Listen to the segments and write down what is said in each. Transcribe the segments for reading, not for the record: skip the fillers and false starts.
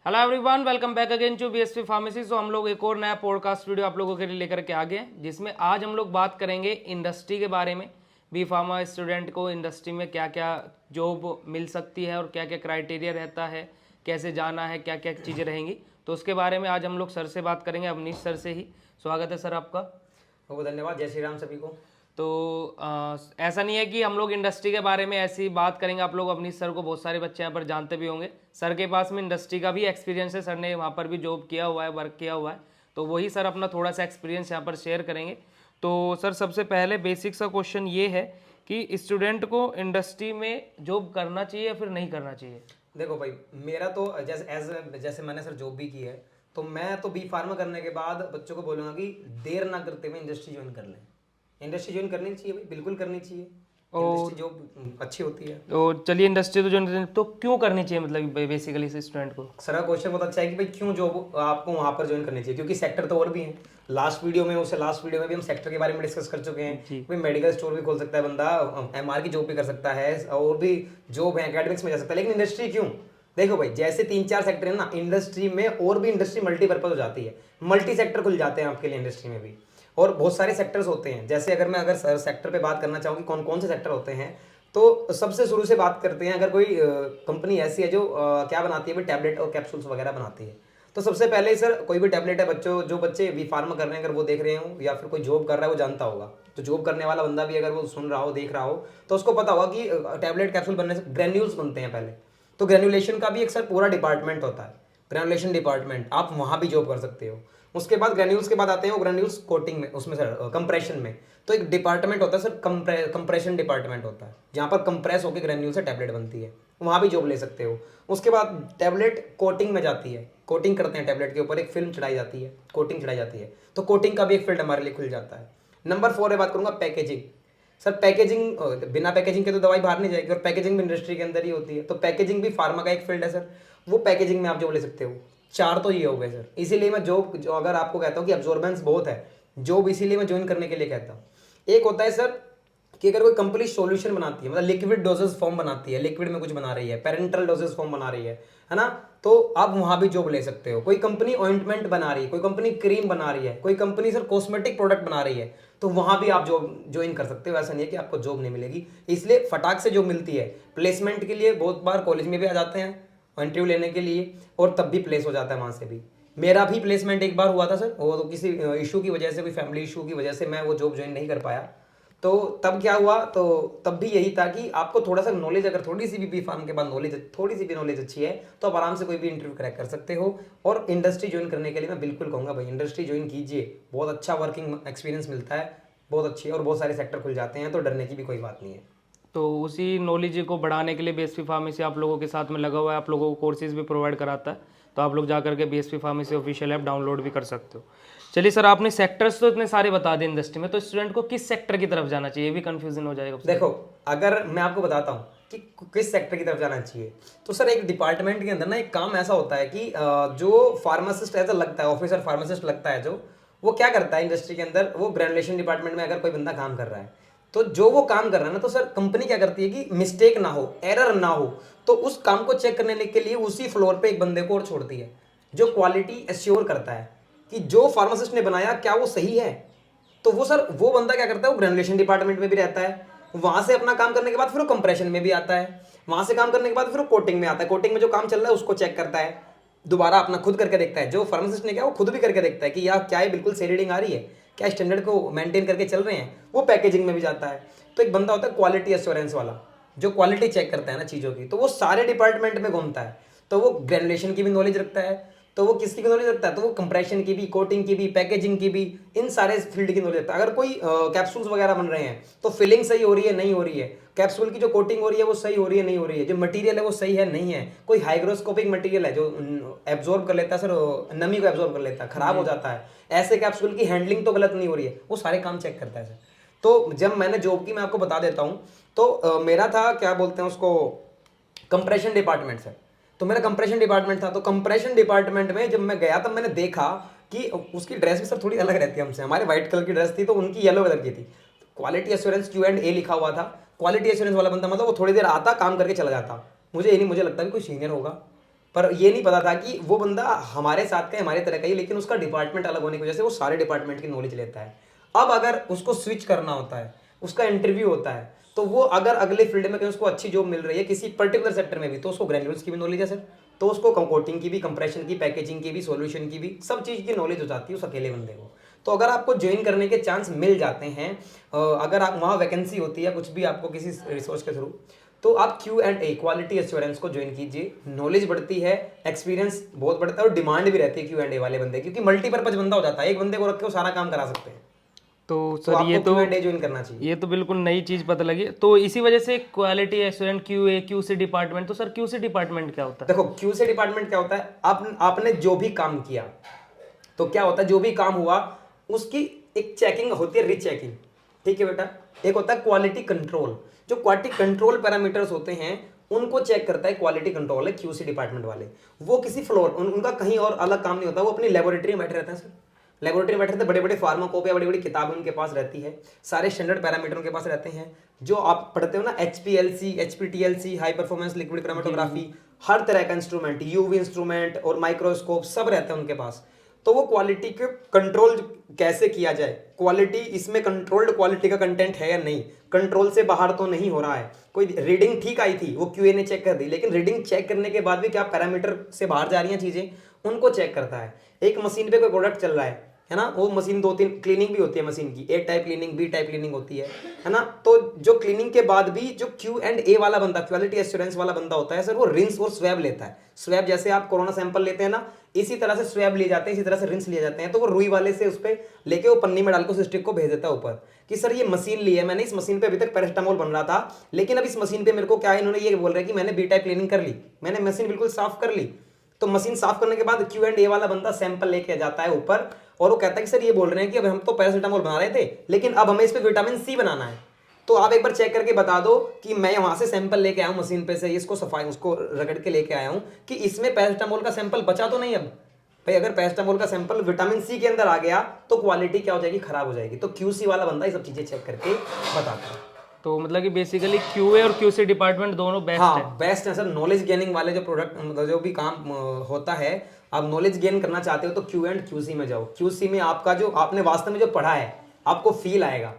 Hello everyone, welcome back again to BSP pharmacy. So हम लोग एक और नया पॉडकास्ट वीडियो आप लोगों के लिए लेकर के आ गए हैं, जिसमें आज हम लोग बात करेंगे इंडस्ट्री के बारे में। बी फार्मा स्टूडेंट को इंडस्ट्री में क्या क्या जॉब मिल सकती है और क्या क्या क्राइटेरिया रहता है, कैसे जाना है, क्या क्या चीज़ें रहेंगी, तो उसके बारे में आज हम लोग सर से बात करेंगे, अवनीश सर से ही। स्वागत है सर आपका। बहुत धन्यवाद। जय श्री राम सभी को। तो ऐसा नहीं है कि हम लोग इंडस्ट्री के बारे में ऐसी बात करेंगे। आप लोग अवनीश सर को बहुत सारे बच्चे यहाँ पर जानते भी होंगे। सर के पास में इंडस्ट्री का भी एक्सपीरियंस है, सर ने वहाँ पर भी जॉब किया हुआ है, वर्क किया हुआ है, तो वही सर अपना थोड़ा सा एक्सपीरियंस यहाँ पर शेयर करेंगे। तो सर सबसे पहले बेसिक सा क्वेश्चन ये है कि स्टूडेंट को इंडस्ट्री में जॉब करना चाहिए या फिर नहीं करना चाहिए? देखो भाई, मेरा तो जैसे मैंने सर जॉब भी की है, तो मैं तो बी फार्मा करने के बाद बच्चों को बोलूँगा कि देर ना करते हुए इंडस्ट्री ज्वाइन कर लें। इंडस्ट्री ज्वाइन करनी चाहिए भाई, बिल्कुल करनी चाहिए। इंडस्ट्री जॉब अच्छी होती है। तो चलिए, इंडस्ट्री तो जो तो क्यों करनी चाहिए, मतलब बेसिकली से स्टूडेंट को? सर का क्वेश्चन बहुत अच्छा है कि भाई क्यों जॉब आपको वहाँ पर ज्वाइन करनी चाहिए, क्योंकि सेक्टर तो और भी हैं। लास्ट वीडियो में भी हम सेक्टर के बारे में डिस्कस कर चुके हैं। भाई मेडिकल स्टोर भी खोल सकता है बंदा, एमआर की जॉब भी कर सकता है, और भी जॉब है, एकेडमिक्स में जा सकता है। लेकिन इंडस्ट्री क्यों? देखो भाई, जैसे 3-4 सेक्टर है ना इंडस्ट्री में, और भी इंडस्ट्री मल्टीपर्पज हो जाती है, मल्टी सेक्टर खुल जाते हैं आपके लिए इंडस्ट्री में भी, और बहुत सारे सेक्टर्स होते हैं। जैसे अगर सेक्टर पे बात करना चाहूँ कि कौन कौन से सेक्टर होते हैं, तो सबसे शुरू से बात करते हैं। अगर कोई कंपनी ऐसी है जो क्या बनाती है, टैबलेट और कैप्सूल्स वगैरह बनाती है, तो सबसे पहले सर कोई भी टैबलेट है, जो बच्चे बी फार्मा कर रहे हैं अगर वो देख रहे हो, या फिर कोई जॉब कर रहा है वो जानता होगा, तो जॉब करने वाला बंदा भी अगर वो सुन रहा हो, देख रहा हो, तो उसको पता होगा कि टैबलेट कैप्सूल बनने से ग्रेन्यूल्स बनते हैं पहले। तो ग्रेन्युलेशन का भी एक सर पूरा डिपार्टमेंट होता है, ग्रेनुलेशन डिपार्टमेंट, आप वहाँ भी जॉब कर सकते हो। उसके बाद ग्रेन्यूल्स के बाद आते हैं वो ग्रेन्यूल्स कोटिंग में, उसमें सर कंप्रेशन में। तो एक डिपार्टमेंट होता है सर, कंप्रेशन डिपार्टमेंट होता है, जहाँ पर कंप्रेस होकर ग्रेन्यूल से टैबलेट बनती है, वहाँ भी जॉब ले सकते हो। उसके बाद टैबलेट कोटिंग में जाती है, कोटिंग करते हैं टैबलेट के ऊपर, एक फिल्म चढ़ाई जाती है, कोटिंग चढ़ाई जाती है, तो कोटिंग का भी एक फील्ड हमारे लिए खुल जाता है। नंबर 4 में बात करूँगा पैकेजिंग। सर पैकेजिंग, बिना पैकेजिंग के तो दवाई बाहर नहीं जाएगी, और पैकेजिंग भी इंडस्ट्री के अंदर ही होती है, तो पैकेजिंग भी फार्मा का एक फील्ड है सर, वो पैकेजिंग में आप जॉब ले सकते हो। 4 तो ये हो गए सर। इसीलिए मैं जॉब जो अगर आपको कहता हूँ कि अब्जॉर्बेंस बहुत है जॉब, इसीलिए मैं ज्वाइन करने के लिए कहता हूँ। एक होता है सर कि अगर कोई कंपनी सॉल्यूशन बनाती है, मतलब लिक्विड डोजेस फॉर्म बनाती है, लिक्विड में कुछ बना रही है, पेरेंटल डोजेस फॉर्म बना रही है ना, तो आप वहां भी जॉब ले सकते हो। कोई कंपनी ऑइंटमेंट बना रही है, कोई कंपनी क्रीम बना रही है, कोई कंपनी सर कॉस्मेटिक प्रोडक्ट बना रही है, तो वहां भी आप जॉब ज्वाइन कर सकते हो। ऐसा नहीं है कि आपको जॉब नहीं मिलेगी, इसलिए फटाक से जॉब मिलती है। प्लेसमेंट के लिए बहुत बार कॉलेज में भी आ जाते हैं इंटरव्यू लेने के लिए, और तब भी प्लेस हो जाता है वहां से भी। मेरा भी प्लेसमेंट एक बार हुआ था सर, वो तो किसी इशू की वजह से, कोई फैमिली इशू की वजह से मैं वो जॉब ज्वाइन नहीं कर पाया। तो तब क्या हुआ, तो तब भी यही था कि आपको थोड़ा सा नॉलेज, अगर थोड़ी सी भी बी फार्म के बाद नॉलेज, थोड़ी सी भी नॉलेज अच्छी है, तो आप आराम से कोई भी इंटरव्यू क्रैक कर सकते हो। और इंडस्ट्री ज्वाइन करने के लिए मैं बिल्कुल कहूँगा भाई, इंडस्ट्री ज्वाइन कीजिए, बहुत अच्छा वर्किंग एक्सपीरियंस मिलता है, बहुत अच्छी है, और बहुत सारे सेक्टर खुल जाते हैं, तो डरने की भी कोई बात नहीं है। तो उसी नॉलेज को बढ़ाने के लिए बीएसपी फार्मेसी आप लोगों के साथ में लगा हुआ है, आप लोगों को कोर्सेज भी प्रोवाइड कराता है, तो आप लोग जा करके BSP pharmacy official app download भी कर सकते हो। चलिए सर, आपने सेक्टर्स तो इतने सारे बता दिए इंडस्ट्री में, तो स्टूडेंट को किस सेक्टर की तरफ जाना चाहिए, ये भी कंफ्यूजन हो जाएगा। देखो, अगर मैं आपको बताता हूँ कि किस सेक्टर की तरफ जाना चाहिए, तो सर एक डिपार्टमेंट के अंदर ना एक काम ऐसा होता है कि जो फार्मासिस्ट ऐसा लगता है, ऑफिसर फार्मासिस्ट लगता है जो, वो क्या करता है इंडस्ट्री के अंदर, वो ग्रेनुलेशन डिपार्टमेंट में अगर कोई बंदा काम कर रहा है, तो जो वो काम कर रहा है ना, तो सर कंपनी क्या करती है कि मिस्टेक ना हो, एरर ना हो, तो उस काम को चेक करने के लिए उसी फ्लोर पे एक बंदे को और छोड़ती है, जो क्वालिटी एश्योर करता है कि जो फार्मासिस्ट ने बनाया क्या वो सही है। तो वो सर, वो बंदा क्या करता है, वो ग्रेनुलेशन डिपार्टमेंट में भी रहता है, वहां से अपना काम करने के बाद फिर वो कंप्रेशन में भी आता है, वहां से काम करने के बाद फिर वो कोटिंग में आता है, कोटिंग में जो काम चल रहा है उसको चेक करता है, दोबारा अपना खुद करके देखता है। जो फार्मासिस्ट ने किया वो खुद भी करके देखता है कि यार क्या ये बिल्कुल सही रीडिंग आ रही है, क्या स्टैंडर्ड को मेंटेन करके चल रहे हैं। वो पैकेजिंग में भी जाता है। तो एक बंदा होता है क्वालिटी एश्योरेंस वाला, जो क्वालिटी चेक करता है ना चीज़ों की, तो वो सारे डिपार्टमेंट में घूमता है। तो वो ग्रेनुलेशन की भी नॉलेज रखता है, तो वो किसकी नॉलेज रखता है, तो वो कंप्रेशन की भी, कोटिंग की भी, पैकेजिंग की भी, इन सारे फील्ड की नॉलेज रखता है। अगर कोई कैप्सूल्स वगैरह बन रहे हैं, तो फिलिंग सही हो रही है नहीं हो रही है, कैप्सूल की जो कोटिंग हो रही है वो सही हो रही है नहीं हो रही है, जो मटेरियल है वो सही है नहीं है, कोई हाइग्रोस्कोपिक मटेरियल है जो एब्जॉर्ब कर लेता है सर, नमी को एब्जॉर्ब कर लेता है, खराब हो जाता है, ऐसे कैप्सूल की हैंडलिंग तो गलत नहीं हो रही है, वो सारे काम चेक करता है सर। तो जब मैंने जॉब की, मैं आपको बता देता हूँ, तो मेरा था, क्या बोलते हैं उसको, कंप्रेशन डिपार्टमेंट सर। तो मेरा कंप्रेशन डिपार्टमेंट था, तो कंप्रेशन डिपार्टमेंट में जब मैं गया तब मैंने देखा कि उसकी ड्रेस भी सर थोड़ी अलग रहती है हमसे। हमारे व्हाइट कलर की ड्रेस थी, तो उनकी येलो कलर की थी। क्वालिटी एश्योरेंस Q&A लिखा हुआ था। क्वालिटी एश्योरेंस वाला बंदा मतलब वो थोड़ी देर आता, काम करके चला जाता। मुझे ये नहीं, मुझे लगता है कोई सीनियर होगा, पर ये नहीं पता था कि वो बंदा हमारे साथ का है, हमारे तरह का ही, लेकिन उसका डिपार्टमेंट अलग होने की वजह से वो सारे डिपार्टमेंट की नॉलेज लेता है। अब अगर उसको स्विच करना होता है, उसका इंटरव्यू होता है, तो वो अगर अगले फील्ड में कहीं उसको अच्छी जॉब मिल रही है किसी पर्टिकुलर सेक्टर में भी, तो उसको ग्रेन्यूल्स की भी नॉलेज है सर, तो उसको कोटिंग की भी, कंप्रेशन की, पैकेजिंग की भी, सॉल्यूशन की भी, सब चीज़ की नॉलेज हो जाती है उस अकेले बंदे को। तो अगर आपको ज्वाइन करने के चांस मिल जाते हैं, अगर आप वहाँ वैकेंसी होती है कुछ भी आपको किसी रिसोर्स के थ्रू, तो आप Q&A क्वालिटी एश्योरेंस को ज्वाइन कीजिए। नॉलेज बढ़ती है, एक्सपीरियंस बहुत बढ़ता है और डिमांड भी रहती है Q&A वाले बंदे, क्योंकि मल्टीपर्पज बंदा हो जाता है, एक बंदे को रख के वो सारा काम करा सकते हैं। तो तो सर ये आपको तो Q&A ज्वाइन करना चाहिए। ये तो बिल्कुल नई चीज़ पता लगी। तो इसी वजह से क्वालिटी एश्योरेंस QC डिपार्टमेंट, तो सर QC डिपार्टमेंट क्या होता है? देखो QC डिपार्टमेंट क्या होता है, आपने जो भी काम किया, तो क्या होता है, जो भी काम हुआ उसकी एक चेकिंग होती है, रीचेकिंग, ठीक है बेटा। एक होता है क्वालिटी कंट्रोल, जो क्वालिटी कंट्रोल पैरामीटर्स होते हैं उनको चेक करता है क्वालिटी कंट्रोल है QC डिपार्टमेंट वाले। वो किसी फ्लोर उनका कहीं और अलग काम नहीं होता, वो अपनी लेबोरेटरी में बैठे रहते हैं सर। लेबोरेटरी में बैठे रहते, बड़े बड़े फार्माकोपिया, बड़ी बड़ी किताबें उनके पास रहती है, सारे स्टैंडर्ड पैरामीटर उनके पास रहते हैं। जो आप पढ़ते हो ना HPLC, HPTLC, high performance liquid chromatography, हर तरह का इंस्ट्रूमेंट, UV इंस्ट्रूमेंट और माइक्रोस्कोप सब रहते हैं उनके पास। तो वो क्वालिटी के कंट्रोल कैसे किया जाए, क्वालिटी इसमें कंट्रोल्ड क्वालिटी का कंटेंट है या नहीं, कंट्रोल से बाहर तो नहीं हो रहा है, कोई रीडिंग ठीक आई थी वो QA ने चेक कर दी, लेकिन रीडिंग चेक करने के बाद भी क्या पैरामीटर से बाहर जा रही हैं चीजें, उनको चेक करता है। एक मशीन पे कोई प्रोडक्ट चल रहा है ना, वो मशीन 2-3 क्लीनिंग भी होती है मशीन की, A type cleaning, B type cleaning होती है ना। तो जो क्लीनिंग के बाद भी जो Q&A वाला बंदा, क्वालिटी एश्योरेंस वाला बंदा होता है सर, वो रिंस और स्वैब लेता है। स्वैब जैसे आप कोरोना सैंपल लेते हैं ना, इसी तरह से स्वैब लिए जाते हैं, इसी तरह से रिंस लिए जाते हैं। तो वो रुई वाले से उस पर लेके वो पन्नी में डाल के उस स्टिक को भेज देता है ऊपर कि सर ये मशीन ली है मैंने, इस मशीन पे अभी तक पैरासिटामोल बन रहा था, लेकिन अब इस मशीन पे मेरे को क्या है, इन्होंने ये बोल रहा है कि मैंने B टाइप क्लीनिंग कर ली, मैंने मशीन बिल्कुल साफ कर ली। तो मशीन साफ करने के बाद Q&A वाला बंदा सैंपल लेके जाता है ऊपर और वो कहता है कि सर ये बोल रहे हैं कि अब हम तो पैरासिटामोल बना रहे थे, लेकिन अब हमें इस पे विटामिन C बनाना है, तो आप एक बार चेक करके बता दो कि मैं वहां से सैंपल लेके आया हूं मशीन पे से, इसको सफाई उसको रगड़ के लेके आया हूं कि इसमें पैरासिटामोल का सैंपल बचा तो नहीं। अब भाई अगर पैरासिटामोल का सैंपल विटामिन C के अंदर आ गया तो क्वालिटी क्या हो जाएगी, खराब हो जाएगी। तो QC वाला बंदा ये सब चीजें चेक करके बताता है। तो मतलब कि बेसिकली QA और QC डिपार्टमेंट दोनों बेस्ट है। हाँ बेस्ट है सर। नॉलेज गेनिंग वाले जो प्रोडक्ट मतलब जो भी काम होता है, आप नॉलेज गेन करना चाहते हो तो QC में जाओ। QC में आपका जो आपने वास्तव में जो पढ़ा है आपको फील आएगा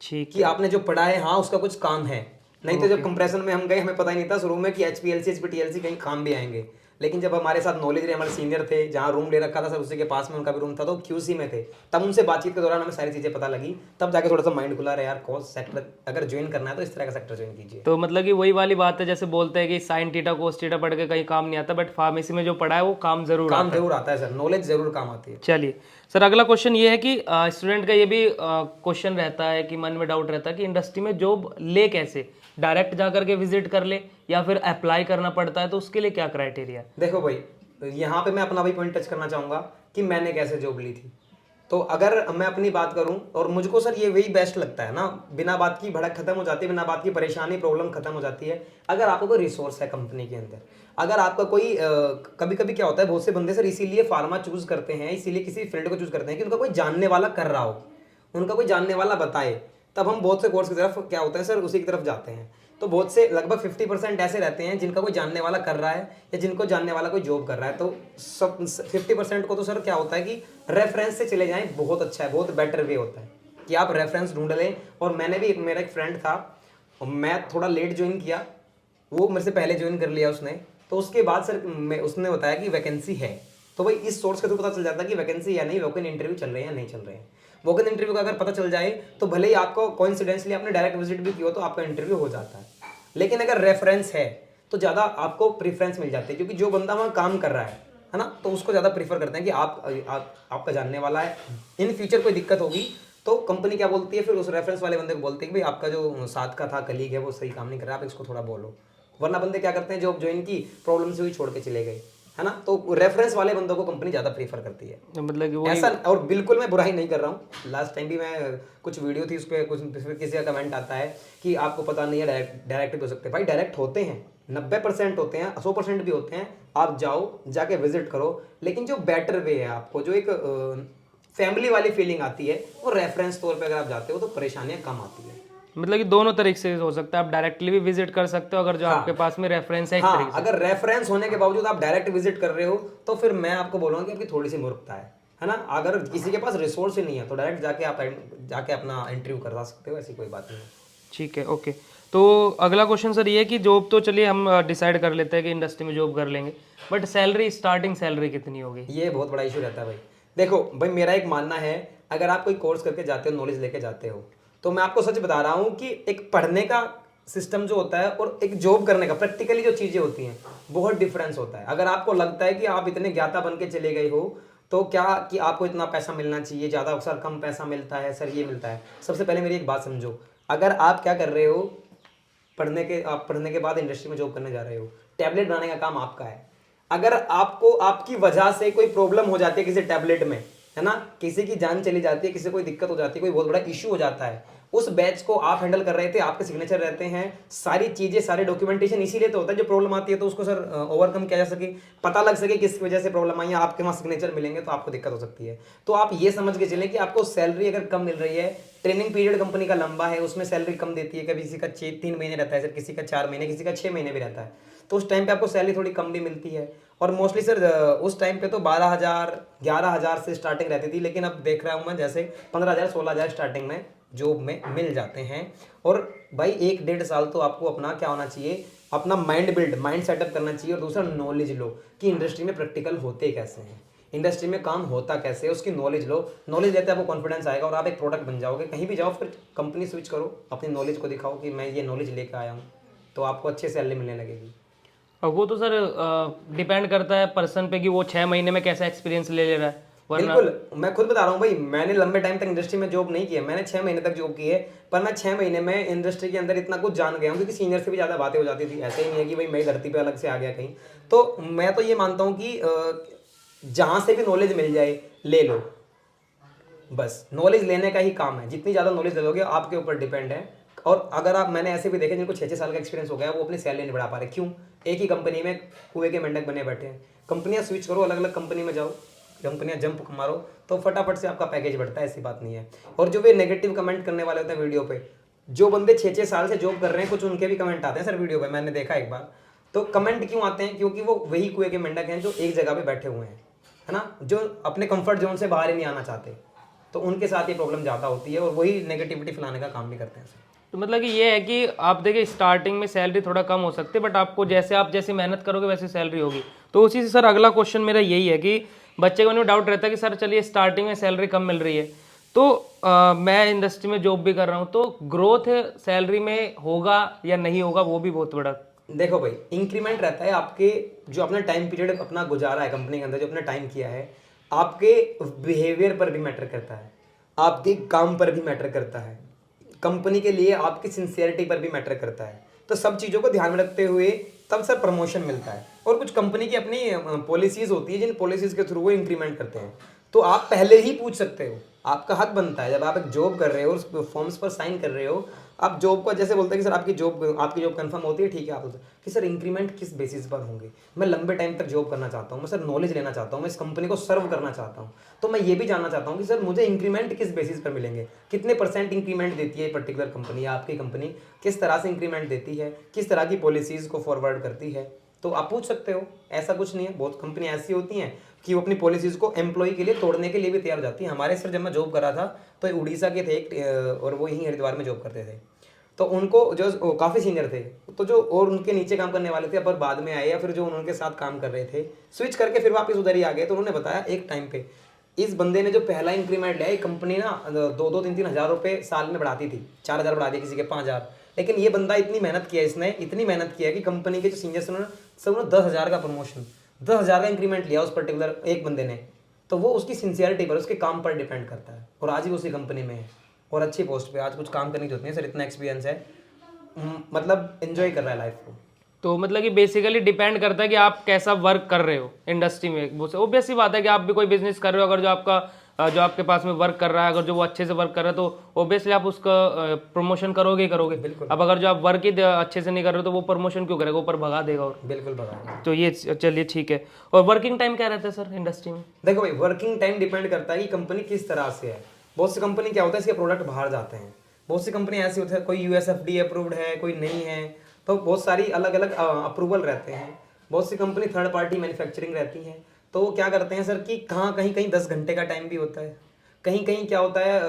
ठीक कि आपने जो पढ़ा है हाँ उसका कुछ काम है। नहीं तो जब कंप्रेशन में हम गए हमें पता ही नहीं था शुरू में कि HPLC HPTLC कहीं काम भी आएंगे, लेकिन जब हमारे साथ नॉलेज रहे, हमारे सीनियर थे जहाँ रूम ले रखा था सर उसी के पास में उनका भी रूम था, तो QC में थे, तब उनसे बातचीत के दौरान हमें सारी चीज़ें पता लगी, तब जाके थोड़ा सा माइंड खुला रहा यार कौन सेक्टर अगर ज्वाइन करना है तो इस तरह का सेक्टर ज्वाइन कीजिए। तो मतलब कि वही वाली बात है, जैसे बोलते हैं कि साइन थीटा कोस थीटा पढ़ के कहीं काम नहीं आता, बट फार्मेसी में जो पढ़ा है वो काम जरूर आता है सर, नॉलेज जरूर काम आती है। चलिए सर, अगला क्वेश्चन ये है कि स्टूडेंट का ये भी क्वेश्चन रहता है कि मन में डाउट रहता है कि इंडस्ट्री में जॉब ले कैसे, डायरेक्ट जा करके विजिट कर ले या फिर अप्लाई करना पड़ता है, तो उसके लिए क्या क्राइटेरिया? देखो भाई यहाँ पे मैं अपना भी पॉइंट टच करना चाहूँगा कि मैंने कैसे जॉब ली थी। तो अगर मैं अपनी बात करूं और मुझको सर ये वही बेस्ट लगता है ना, बिना बात की भड़क खत्म हो जाती है, बिना बात की परेशानी प्रॉब्लम खत्म हो जाती है। अगर आपको कोई रिसोर्स है कंपनी के अंदर, अगर आपका कोई कभी कभी क्या होता है बहुत से बंदे सर इसीलिए फार्मा चूज करते हैं, इसीलिए किसी फील्ड को चूज करते हैं कि उनका कोई जानने वाला कर रहा हो, उनका कोई जानने वाला बताए, तब हम बहुत से कोर्स की तरफ क्या होता है सर उसी की तरफ जाते हैं। तो बहुत से लगभग 50% ऐसे रहते हैं जिनका कोई जानने वाला कर रहा है या जिनको जानने वाला कोई जॉब कर रहा है। तो सब 50% को तो सर क्या होता है कि रेफरेंस से चले जाएं, बहुत अच्छा है, बहुत बेटर वे होता है कि आप रेफरेंस ढूंढ लें। और मैंने भी मेरा एक फ्रेंड था, मैं थोड़ा लेट ज्वाइन किया, वो मेरे से पहले ज्वाइन कर लिया उसने, तो उसके बाद सर उसने बताया कि वैकेंसी है। तो भाई इस सोर्स के थ्रू पता चल जाता है कि वैकेंसी या नहीं, वोकन इंटरव्यू चल रहे हैं या नहीं चल रहे हैं। वोकन इंटरव्यू का अगर पता चल जाए तो भले ही आपको कोइंसिडेंटली आपने डायरेक्ट विजिट भी किया हो तो आपका इंटरव्यू हो जाता है। लेकिन अगर रेफरेंस है तो ज़्यादा आपको प्रीफ्रेंस मिल जाती है, क्योंकि जो बंदा वहाँ काम कर रहा है ना, तो उसको ज़्यादा प्रीफर करते हैं कि आपका जानने वाला है। इन फ्यूचर कोई दिक्कत होगी तो कंपनी क्या बोलती है, फिर उस रेफरेंस वाले बंदे को बोलते हैं कि भाई आपका जो साथ का था कलीग है वो सही काम नहीं कर रहा, आप इसको थोड़ा बोलो। वरना बंदे क्या करते हैं, जॉब ज्वाइन की प्रॉब्लम से हुई छोड़ के चले गए, है ना। तो रेफरेंस वाले बंदों को कंपनी ज़्यादा प्रीफर करती है, मतलब कि ऐसा। और बिल्कुल मैं बुराई नहीं कर रहा हूँ, लास्ट टाइम भी मैं कुछ वीडियो थी उस पर कुछ किसी का कमेंट आता है कि आपको पता नहीं है डायरेक्ट भी हो सकते हैं। भाई डायरेक्ट होते हैं, 90% होते हैं, 100% भी होते हैं। आप जाओ, जाके विजिट करो, लेकिन जो बेटर वे है आपको जो एक फैमिली वाली फीलिंग आती है वो रेफरेंस तौर पर अगर आप जाते हो तो परेशानियाँ कम आती है। मतलब कि दोनों तरीके से हो सकता है, आप डायरेक्टली भी विजिट कर सकते हो अगर जो आपके पास में रेफरेंस है एक तरीके हाँ, अगर रेफरेंस होने के बावजूद आप डायरेक्ट विजिट कर रहे हो तो फिर मैं आपको बोलूंगा कि आपकी थोड़ी सी मूर्खता है ना। अगर किसी के पास रिसोर्स ही नहीं है तो डायरेक्ट जाके अपना इंटरव्यू करवा सकते हो, ऐसी कोई बात नहीं है। से। ठीक है, ओके। तो अगला क्वेश्चन सर ये है कि जॉब तो चलिए हम डिसाइड कर लेते हैं कि इंडस्ट्री में जॉब कर लेंगे, बट सैलरी, स्टार्टिंग सैलरी कितनी होगी? ये बहुत बड़ा इशू रहता है भाई। देखो भाई, मेरा एक मानना है, अगर आप कोई कोर्स करके जाते हो, नॉलेज लेके जाते हो, तो मैं आपको सच बता रहा हूँ कि एक पढ़ने का सिस्टम जो होता है और एक जॉब करने का प्रैक्टिकली जो चीज़ें होती हैं बहुत डिफरेंस होता है। अगर आपको लगता है कि आप इतने ज्ञाता बन के चले गए हो तो क्या कि आपको इतना पैसा मिलना चाहिए, ज़्यादा सर कम पैसा मिलता है, सर ये मिलता है। सबसे पहले मेरी एक बात समझो, अगर आप क्या कर रहे हो, आप पढ़ने के बाद इंडस्ट्री में जॉब करने जा रहे हो, टैबलेट बनाने का काम आपका है। अगर आपको आपकी वजह से कोई प्रॉब्लम हो जाती है किसी टैबलेट में, है ना, किसी की जान चली जाती है, किसी को कोई दिक्कत हो जाती है, कोई बहुत बड़ा इश्यू हो जाता है, उस बैच को आप हैंडल कर रहे थे, आपके सिग्नेचर रहते हैं, सारी चीजें, सारे डॉक्यूमेंटेशन इसीलिए तो होता है। जो प्रॉब्लम आती है तो उसको सर ओवरकम किया जा सके, पता लग सके किस वजह से प्रॉब्लम आई है, आपके वहाँ सिग्नेचर मिलेंगे तो आपको दिक्कत हो सकती है। तो आप ये समझ के चलें कि आपको सैलरी अगर कम मिल रही है, ट्रेनिंग पीरियड कंपनी का लंबा है, उसमें सैलरी कम देती है, कभी किसी का 3 महीने रहता है सर, किसी का 4 महीने, किसी का 6 महीने भी रहता है, तो उस टाइम पे आपको सैलरी थोड़ी कम भी मिलती है। और मोस्टली सर उस टाइम पे तो 12,000 11,000 से स्टार्टिंग रहती थी, लेकिन अब देख रहा हूँ मैं जैसे 15,000 16,000 स्टार्टिंग में जॉब में मिल जाते हैं। और भाई 1-1.5 साल तो आपको अपना क्या होना चाहिए, अपना माइंड सेटअप करना चाहिए, और दूसरा नॉलेज लो कि इंडस्ट्री में प्रैक्टिकल होते कैसे हैं, इंडस्ट्री में काम होता कैसे है, उसकी नॉलेज लो। नॉलेज लेते आपको कॉन्फिडेंस आएगा और आप एक प्रोडक्ट बन जाओगे। कहीं भी जाओ फिर कंपनी स्विच करो, अपनी नॉलेज को दिखाओ कि मैं ये नॉलेज लेकर आया हूँ, तो आपको अच्छे सैलरी मिलने लगेगी। और वो तो सर डिपेंड करता है पर्सन पे कि वो 6 महीने में कैसा एक्सपीरियंस ले ले रहा है, वरना बिल्कुल, मैं खुद बता रहा हूँ भाई, मैंने लंबे टाइम तक इंडस्ट्री में जॉब नहीं की है, मैंने 6 महीने तक जॉब की है, पर मैं 6 महीने में इंडस्ट्री के अंदर इतना कुछ जान गया हूँ क्योंकि सीनियर से भी ज़्यादा बातें हो जाती थी। ऐसे ही नहीं है कि भाई मैं धरती पे अलग से आ गया कहीं। तो मैं तो ये मानता हूँ कि जहाँ से भी नॉलेज मिल जाए ले लो, बस नॉलेज लेने का ही काम है। जितनी ज़्यादा नॉलेज ले लोगे आपके ऊपर डिपेंड है। और अगर आप, मैंने ऐसे भी देखे जिनको 6-6 साल का एक्सपीरियंस हो गया, वो अपनी सैलरी नहीं बढ़ा पा रहे। क्यों? एक ही कंपनी में कुएं के मेंढक बने बैठे हैं। कंपनियां स्विच करो, अलग अलग कंपनी में जाओ, कंपनियां जंप मारो तो फटाफट से आपका पैकेज बढ़ता है, ऐसी बात नहीं है। और जो वे नेगेटिव कमेंट करने वाले होते हैं वीडियो पे, जो बंदे 6-6 साल से जॉब कर रहे हैं, कुछ उनके भी कमेंट आते हैं सर वीडियो पे, मैंने देखा एक बार। तो कमेंट क्यों आते हैं? क्योंकि वो वही कुएं के मेंढक हैं जो एक जगह पे बैठे हुए हैं, है ना, जो अपने कंफर्ट जोन से बाहर ही नहीं आना चाहते, तो उनके साथ ये प्रॉब्लम ज़्यादा होती है और वही नेगेटिविटी फैलाने का काम भी करते हैं। तो मतलब कि ये है कि आप देखिए स्टार्टिंग में सैलरी थोड़ा कम हो सकती है, बट आपको आप जैसे मेहनत करोगे वैसे सैलरी होगी। तो उसी से सर अगला क्वेश्चन मेरा यही है कि बच्चे को डाउट रहता है कि सर चलिए स्टार्टिंग में सैलरी कम मिल रही है, तो मैं इंडस्ट्री में जॉब भी कर रहा हूँ, तो ग्रोथ सैलरी में होगा या नहीं होगा, वो भी बहुत बड़ा। देखो भाई, इंक्रीमेंट रहता है आपके, जो अपना टाइम पीरियड अपना गुजारा है कंपनी के अंदर, जो अपना टाइम किया है, आपके बिहेवियर पर भी मैटर करता है, आपके काम पर भी मैटर करता है, कंपनी के लिए आपकी सिंसियरिटी पर भी मैटर करता है। तो सब चीज़ों को ध्यान में रखते हुए तब सर प्रमोशन मिलता है। और कुछ कंपनी की अपनी पॉलिसीज़ होती है, जिन पॉलिसीज़ के थ्रू वो इंक्रीमेंट करते हैं। तो आप पहले ही पूछ सकते हो, आपका हक बनता है, जब आप एक जॉब कर रहे हो, उस फॉर्म्स पर साइन कर रहे हो, आप जॉब को जैसे बोलते हैं कि सर आपकी जॉब कंफर्म होती है, ठीक है, आप बोलते कि सर इंक्रीमेंट किस बेसिस पर होंगे, मैं लंबे टाइम तक जॉब करना चाहता हूँ, मैं सर नॉलेज लेना चाहता हूँ, मैं इस कंपनी को सर्व करना चाहता हूँ, तो मैं ये भी जानना चाहता हूँ कि सर मुझे इंक्रीमेंट किस बेसिस पर मिलेंगे, कितने % इंक्रीमेंट देती है पर्टिकुलर कंपनी, आपकी कंपनी किस तरह से इंक्रीमेंट देती है, किस तरह की पॉलिसीज़ को फॉरवर्ड करती है। तो आप पूछ सकते हो, ऐसा कुछ नहीं है। बहुत कंपनी ऐसी होती हैं कि वो अपनी पॉलिसीज़ को एम्प्लॉय के लिए तोड़ने के लिए भी तैयार हो जाती है। हमारे सर जब मैं जॉब कर रहा था तो उड़ीसा के थे एक, और वो यहीं हरिद्वार में जॉब करते थे, तो उनको जो काफ़ी सीनियर थे, तो जो और उनके नीचे काम करने वाले थे, पर बाद में आए, या फिर जो उनके साथ काम कर रहे थे, स्विच करके फिर वापस उधर ही आ गए, तो उन्होंने बताया एक टाइम पे इस बंदे ने जो पहला इंक्रीमेंट लिया, कंपनी ना 2-2 3-3 हज़ार रुपये साल में बढ़ाती थी, 4,000 बढ़ा दिया, किसी के 5,000। लेकिन ये बंदा इतनी मेहनत किया, इसने इतनी मेहनत किया कि कंपनी के जो सीनियर्स उन्होंने सब 10,000 का प्रमोशन, 10,000 का इंक्रीमेंट लिया उस पर्टिकुलर एक बंदे ने। तो वो उसकी सिंसियरिटी पर, उसके काम पर डिपेंड करता है। और आज ही उसी कंपनी में है और अच्छी पोस्ट पे, आज कुछ काम करने की जरूरत नहीं है सर, इतना एक्सपीरियंस है, मतलब एंजॉय कर रहा है लाइफ को। तो मतलब कि बेसिकली डिपेंड करता है कि आप कैसा वर्क कर रहे हो इंडस्ट्री में। वो ऑब्वियस सी बात है कि आप भी कोई बिजनेस कर रहे हो, अगर जो आपके पास में वर्क कर रहा है, अगर जो वो अच्छे से वर्क कर रहा है, तो ऑब्वियसली आप उसका प्रमोशन करोगे ही करोगे। अब अगर जो आप वर्क ही अच्छे से नहीं कर रहे हो तो वो प्रमोशन क्यों करेगा, ऊपर भगा देगा। और बिल्कुल भगा। तो ये चलिए ठीक है। और वर्किंग टाइम क्या रहता है सर इंडस्ट्री में? देखो भाई, वर्किंग टाइम डिपेंड करता है कि कंपनी किस तरह से है। बहुत सी कंपनी क्या होता है, इसके प्रोडक्ट बाहर जाते हैं, बहुत सी कंपनी ऐसी होती है, कोई यूएसएफडी अप्रूव्ड है, कोई नहीं है, तो बहुत सारी अलग अलग अप्रूवल रहते हैं। बहुत सी कंपनी थर्ड पार्टी मैन्युफैक्चरिंग रहती हैं, तो वो क्या करते हैं सर कि कहीं कहीं 10 घंटे का टाइम भी होता है, कहीं कहीं क्या होता है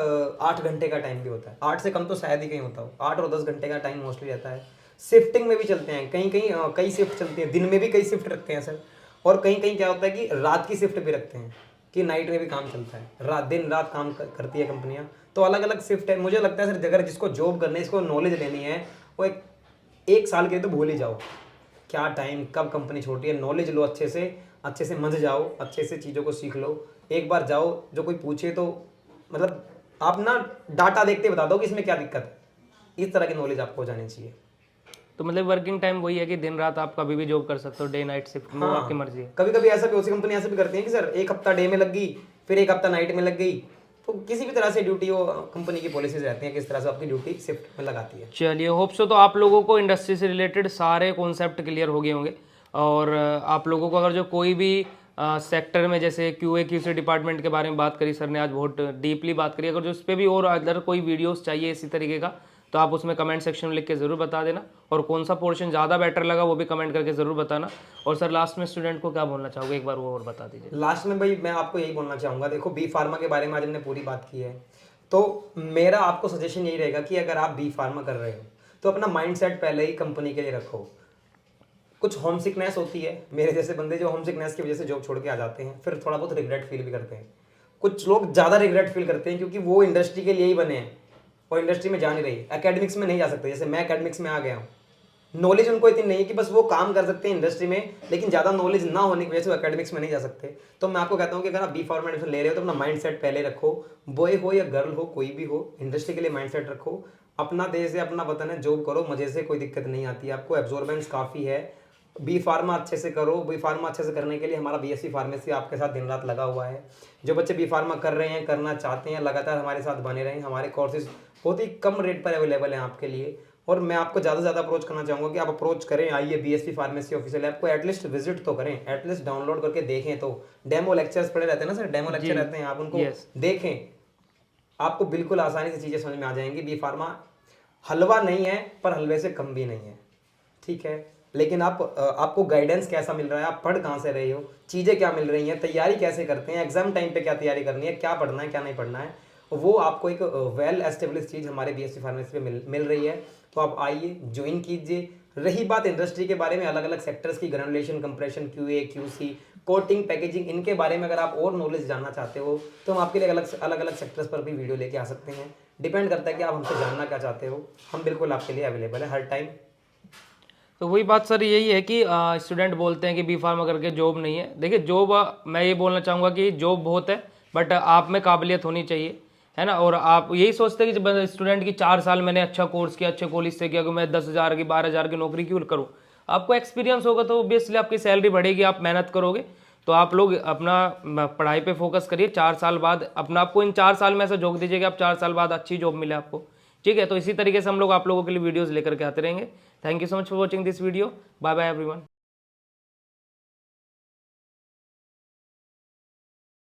8 घंटे का टाइम भी होता है, 8 से कम तो शायद ही कहीं होता हो, 8 और 10 घंटे का टाइम मोस्टली रहता है। शिफ्टिंग में भी चलते हैं, कहीं कहीं कई शिफ्ट चलती है, दिन में भी कई शिफ्ट रखते हैं सर, और कहीं कहीं क्या होता है कि रात की शिफ्ट भी रखते हैं कि नाइट में भी काम चलता है, रात दिन रात काम करती है कंपनियां, तो अलग अलग शिफ्ट है। मुझे लगता है सर अगर जिसको जॉब करनी है, इसको नॉलेज लेनी है, वो एक साल के लिए तो भूल ही जाओ क्या टाइम कब कंपनी छोटी है, नॉलेज लो अच्छे से समझ जाओ, अच्छे से चीज़ों को सीख लो, एक बार जाओ, जो कोई पूछे तो मतलब आप ना डाटा देखते बता दो कि इसमें क्या दिक्कत है, इस तरह की नॉलेज आपको हो जानी चाहिए। तो मतलब वर्किंग टाइम वही है कि दिन रात आप कभी भी जॉब कर सकते हो, डे नाइट शिफ्ट में, वो आपकी मर्जी है। कभी कभी ऐसा भी, होती कंपनी ऐसा भी करती है कि सर एक हफ्ता डे में लग गई, फिर एक हफ्ता नाइट में लग गई, तो किसी भी तरह से ड्यूटी, वो कंपनी की पॉलिसीज रहती हैं किस तरह से आपकी ड्यूटी शिफ्ट में लगाती है। चलिए, होप सो तो आप लोगों को इंडस्ट्री से रिलेटेड सारे कॉन्सेप्ट क्लियर हो गए होंगे। और आप लोगों को अगर जो कोई भी सेक्टर में, जैसे QA QC डिपार्टमेंट के बारे में बात करी सर ने, आज बहुत डीपली बात करी, अगर जो उस पर भी और अदर कोई वीडियोस चाहिए इसी तरीके का, तो आप उसमें कमेंट सेक्शन में लिख के ज़रूर बता देना, और कौन सा पोर्शन ज़्यादा बेटर लगा वो भी कमेंट करके ज़रूर बताना। और सर लास्ट में स्टूडेंट को क्या बोलना चाहोगे, एक बार वो और बता दीजिए। लास्ट में भाई मैं आपको यही बोलना चाहूँगा, देखो बी फार्मा के बारे में आज हमने पूरी बात की है, तो मेरा आपको सजेशन यही रहेगा कि अगर आप बी फार्मा कर रहे हो तो अपना माइंडसेट पहले ही कंपनी के लिए रखो। कुछ होम सिकनेस होती है, मेरे जैसे बंदे जो होम सिकनेस की वजह से जॉब छोड़ के आ जाते हैं, फिर थोड़ा बहुत रिग्रेट फील भी करते हैं। कुछ लोग ज़्यादा रिग्रेट फील करते हैं क्योंकि वो इंडस्ट्री के लिए ही बने हैं और इंडस्ट्री में जा नहीं रही, एकेडमिक्स में नहीं जा सकते, जैसे मैं एकेडमिक्स में आ गया हूँ, नॉलेज उनको इतनी नहीं है कि बस वो काम कर सकते हैं इंडस्ट्री में, लेकिन ज़्यादा नॉलेज ना होने की वजह से वो एकेडमिक्स में नहीं जा सकते। तो मैं आपको कहता हूँ कि अगर आप बी फार्मा एडमिशन ले रहे हो तो अपना माइंड सेट पहले रखो, बॉय हो या गर्ल हो, कोई भी हो, इंडस्ट्री के लिए माइंड सेट रखो, अपना देश है, अपना वतन है, जॉब करो मजे से, कोई दिक्कत नहीं आती है आपको, एब्जॉर्बेंस काफ़ी है। बी फार्मा अच्छे से करो, बी फार्मा अच्छे से करने के लिए हमारा BSc फार्मेसी आपके साथ दिन रात लगा हुआ है। जो बच्चे बी फार्मा कर रहे हैं, करना चाहते हैं, लगातार हमारे साथ बने रहें, हमारे कोर्सेज बहुत ही कम रेट पर अवेलेबल हैं आपके लिए, और मैं आपको ज़्यादा से ज़्यादा अप्रोच करना चाहूँगा कि आप अप्रोच करें, आइए BSc फार्मेसी ऑफिशियल ऐप को एटलीस्ट विजिट तो करें, एटलीस्ट डाउनलोड करके देखें, तो डेमो लेक्चर्स पड़े रहते हैं ना सर, डेमो लेक्चर रहते हैं, आप उनको देखें, आपको बिल्कुल आसानी से चीज़ें समझ में आ जाएंगी। बी फार्मा हलवा नहीं है पर हलवे से कम भी नहीं है, ठीक है, लेकिन आपको गाइडेंस कैसा मिल रहा है, आप पढ़ कहाँ से रहे हो, चीज़ें क्या मिल रही हैं, तैयारी कैसे करते हैं, एग्जाम टाइम पे क्या तैयारी करनी है, क्या पढ़ना है क्या नहीं पढ़ना है, वो आपको एक वेल एस्टेब्लिश चीज़ हमारे BSc फार्मेसी पे मिल रही है। तो आप आइए, ज्वाइन कीजिए। रही बात इंडस्ट्री के बारे में, अलग अलग सेक्टर्स की, granulation, compression, QA QC, coating, packaging, इनके बारे में अगर आप और नॉलेज जानना चाहते हो तो हम आपके लिए अलग अलग सेक्टर्स पर भी वीडियो लेके आ सकते हैं। डिपेंड करता है कि आप हमसे जानना क्या चाहते हो, हम बिल्कुल आपके लिए अवेलेबल है हर टाइम। तो वही बात सर यही है कि स्टूडेंट बोलते हैं कि बी फार्मा करके जॉब नहीं है। देखिए जॉब, मैं ये बोलना चाहूँगा कि जॉब बहुत है, बट आप में काबिलियत होनी चाहिए, है ना। और आप यही सोचते हैं कि जब स्टूडेंट की 4 साल मैंने अच्छा कोर्स किया, अच्छे कॉलेज से किया, कि मैं 10,000 की 12,000 की नौकरी क्यों करूँ। आपको एक्सपीरियंस होगा तो ऑब्वियसली आपकी सैलरी बढ़ेगी, आप मेहनत करोगे। तो आप लोग अपना पढ़ाई पे फोकस करिए। 4 साल बाद अपना, आपको इन 4 साल में ऐसा झोंक दीजिए कि आप 4 साल बाद अच्छी जॉब मिले आपको, ठीक है। तो इसी तरीके से हम लोग आप लोगों के लिए वीडियोस लेकर के आते रहेंगे। Thank you so much for watching this video. Bye bye everyone.